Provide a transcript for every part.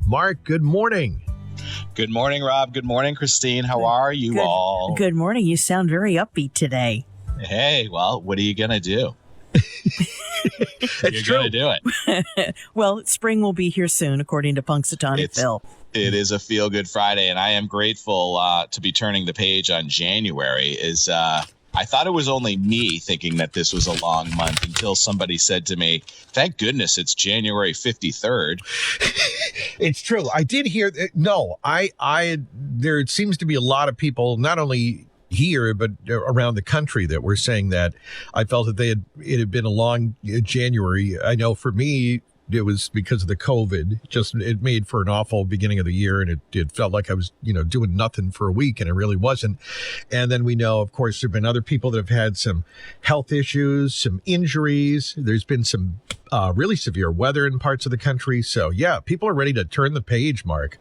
Mark, good morning. Good morning, Rob. Good morning, Christine. How are you all? Good morning. You sound very upbeat today. Hey, well, what are you going to do? That's You're going to true. do it. Well, spring will be here soon, according to Punxsutawney Phil. It is a feel-good Friday, and I am grateful to be turning the page on January. I thought it was only me thinking that this was a long month until somebody said to me, thank goodness it's January 53rd. It's true. I did hear that. No, there seems to be a lot of people, not only here, but around the country, that were saying that. I felt that it had been a long January. I know for me, it was because of the COVID. It made for an awful beginning of the year, and it felt like I was, doing nothing for a week, and it really wasn't. And then we know, of course, there have been other people that have had some health issues, some injuries. There's been some really severe weather in parts of the country. So, yeah, people are ready to turn the page, Mark.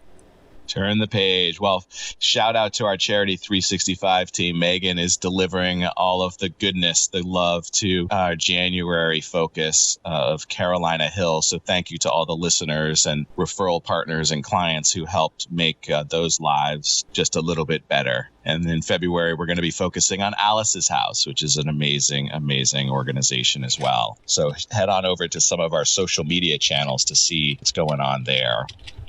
Turn the page. Well, shout out to our Charity 365 team. Megan is delivering all of the goodness, the love to our January focus of Carolina Hill. So thank you to all the listeners and referral partners and clients who helped make those lives just a little bit better. And in February, we're going to be focusing on Alice's House, which is an amazing, amazing organization as well. So head on over to some of our social media channels to see what's going on there.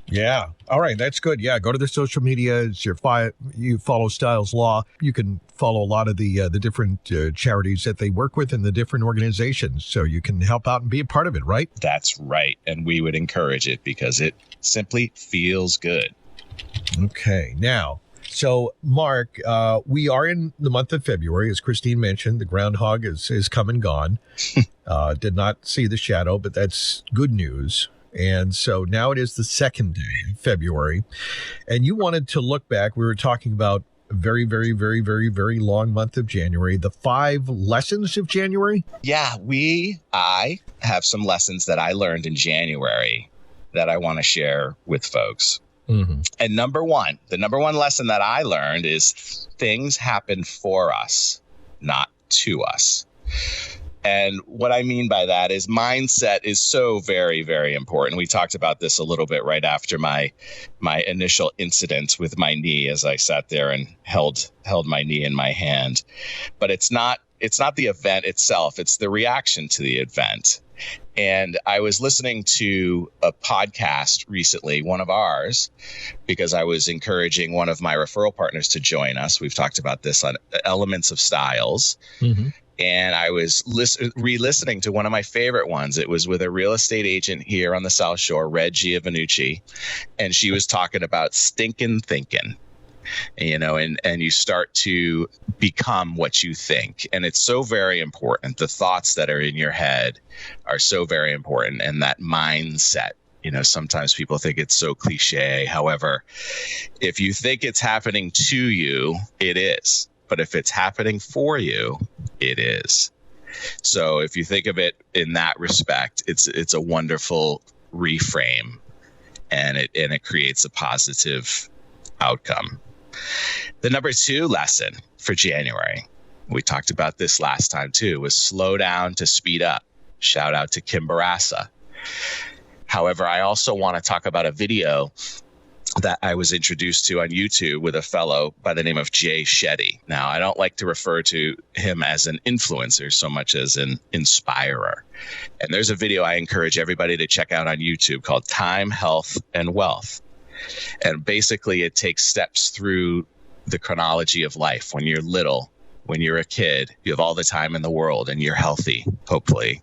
Yeah. All right. That's good. Yeah. Go to the social media. You follow Styles Law. You can follow a lot of the different charities that they work with and the different organizations. So you can help out and be a part of it, right? That's right. And we would encourage it because it simply feels good. Okay. Now, so Mark, we are in the month of February. As Christine mentioned, the Ground Hog is come and gone. Did not see the shadow, but that's good news. And so now it is the second day of February, and you wanted to look back. We were talking about a very, very, very, very, very long month of January, the 5 lessons of January. Yeah, I have some lessons that I learned in January that I want to share with folks. Mm-hmm. And the number one lesson that I learned is things happen for us, not to us. And what I mean by that is mindset is so very, very important. We talked about this a little bit right after my initial incident with my knee, as I sat there and held my knee in my hand. But it's not the event itself. It's the reaction to the event. And I was listening to a podcast recently, one of ours, because I was encouraging one of my referral partners to join us. We've talked about this on Elements of Styles. Mm-hmm. And I was re-listening to one of my favorite ones. It was with a real estate agent here on the South Shore, Red Giovannucci, and she was talking about stinking thinking, and you start to become what you think. And it's so very important. The thoughts that are in your head are so very important, and that mindset. Sometimes people think it's so cliche. However, if you think it's happening to you, it is. But if it's happening for you, it is. So if you think of it in that respect, it's a wonderful reframe, and it creates a positive outcome. The number 2 lesson for January, we talked about this last time too, was slow down to speed up. Shout out to Kim Barassa. However, I also want to talk about a video that I was introduced to on YouTube with a fellow by the name of Jay Shetty. Now, I don't like to refer to him as an influencer so much as an inspirer. And there's a video I encourage everybody to check out on YouTube called Time, Health, and Wealth. And basically, it takes steps through the chronology of life. When you're little, when you're a kid, you have all the time in the world and you're healthy, hopefully,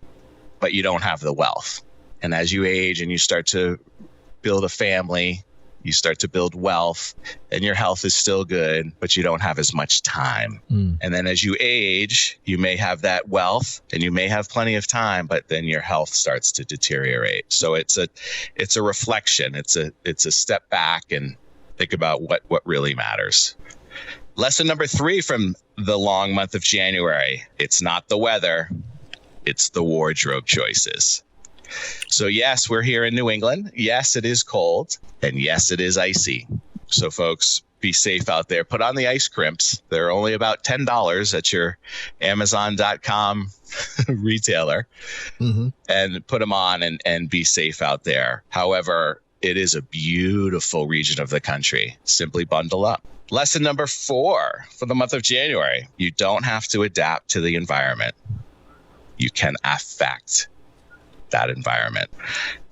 but you don't have the wealth. And as you age and you start to build a family, you start to build wealth, and your health is still good, but you don't have as much time. And then as you age, you may have that wealth and you may have plenty of time, but then your health starts to deteriorate. So it's a reflection. It's a step back and think about what really matters. Lesson number 3 from the long month of January. It's not the weather. It's the wardrobe choices. So yes, we're here in New England. Yes, it is cold. And yes, it is icy. So folks, be safe out there. Put on the ice crimps. They're only about $10 at your Amazon.com retailer. Mm-hmm. And put them on and be safe out there. However, It is a beautiful region of the country. Simply bundle up. Lesson number 4 for the month of January. You don't have to adapt to the environment. You can affect that environment.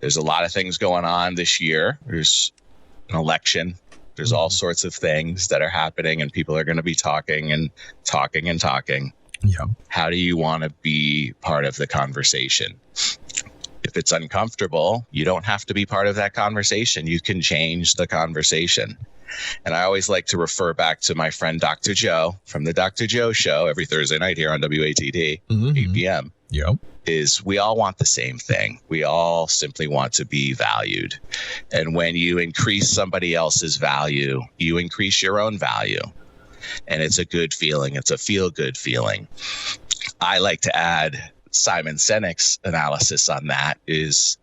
There's a lot of things going on this year. There's an election. There's all sorts of things that are happening, and people are going to be talking and talking and talking. Yeah. How do you want to be part of the conversation? If it's uncomfortable, you don't have to be part of that conversation. You can change the conversation. And I always like to refer back to my friend Dr. Joe from the Dr. Joe Show every Thursday night here on WATD, 8 p.m. Yeah. Is we all want the same thing. We all simply want to be valued. And when you increase somebody else's value, you increase your own value. And it's a good feeling. It's a feel-good feeling. I like to add Simon Sinek's analysis on that is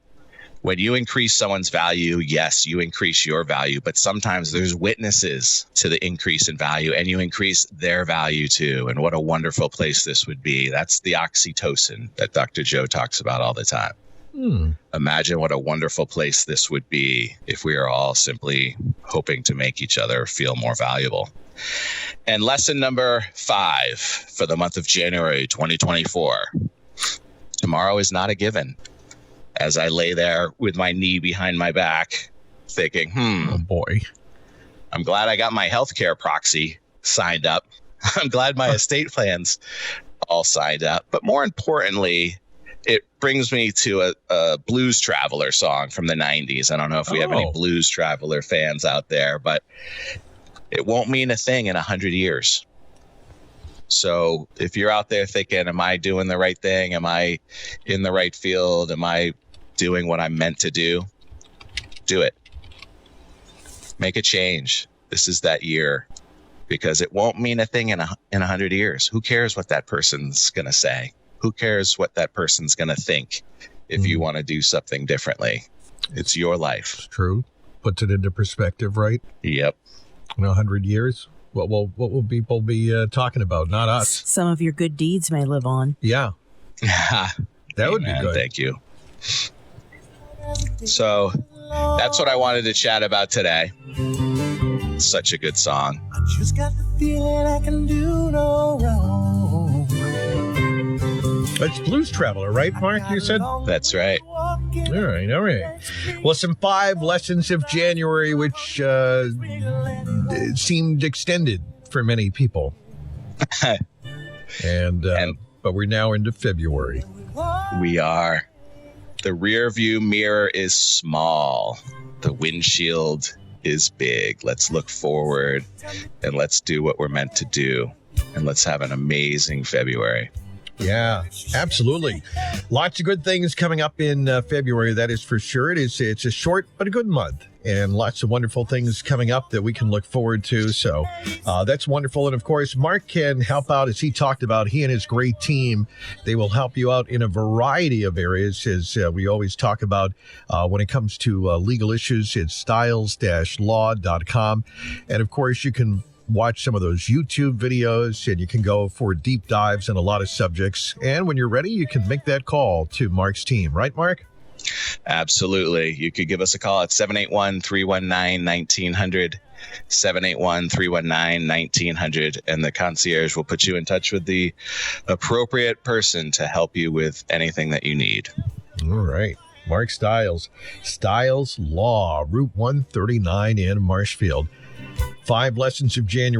when you increase someone's value, yes, you increase your value, but sometimes there's witnesses to the increase in value and you increase their value too. And what a wonderful place this would be. That's the oxytocin that Dr. Joe talks about all the time. Imagine what a wonderful place this would be if we are all simply hoping to make each other feel more valuable. And lesson number 5 for the month of January 2024. Tomorrow is not a given. As I lay there with my knee behind my back, thinking, oh boy, I'm glad I got my healthcare proxy signed up. I'm glad my estate plans all signed up. But more importantly, it brings me to a Blues Traveler song from the 90s. I don't know if we have any Blues Traveler fans out there, but it won't mean a thing in 100 years. So if you're out there thinking, am I doing the right thing? Am I in the right field? Am I doing what I'm meant to do? Do it. Make a change. This is that year, because it won't mean a thing in 100 years. Who cares what that person's going to say? Who cares what that person's going to think if you want to do something differently? It's your life. It's true. Puts it into perspective, right? Yep. In 100 years, what will people be talking about? Not us. Some of your good deeds may live on. Yeah. That would be good. Thank you. So that's what I wanted to chat about today. Such a good song. I just got the feeling I can do no wrong. That's Blues Traveler, right, Mark? You said? That's right. All right. Well, some 5 lessons of January, which seemed extended for many people. But we're now into February. We are. The rear view mirror is small. The windshield is big. Let's look forward and let's do what we're meant to do. And let's have an amazing February. Yeah, absolutely. Lots of good things coming up in February, that is for sure. It's a short but a good month, and lots of wonderful things coming up that we can look forward to. So that's wonderful. And of course, Mark can help out, as he talked about. He and his great team, they will help you out in a variety of areas, as we always talk about when it comes to legal issues. It's styles-law.com. And of course, you can watch some of those YouTube videos, and you can go for deep dives on a lot of subjects. And when you're ready, you can make that call to Mark's team. Right, Mark? Absolutely. You could give us a call at 781-319-1900, 781-319-1900, and the concierge will put you in touch with the appropriate person to help you with anything that you need. All right. Mark Stiles, Stiles Law, Route 139 in Marshfield. 5 lessons of January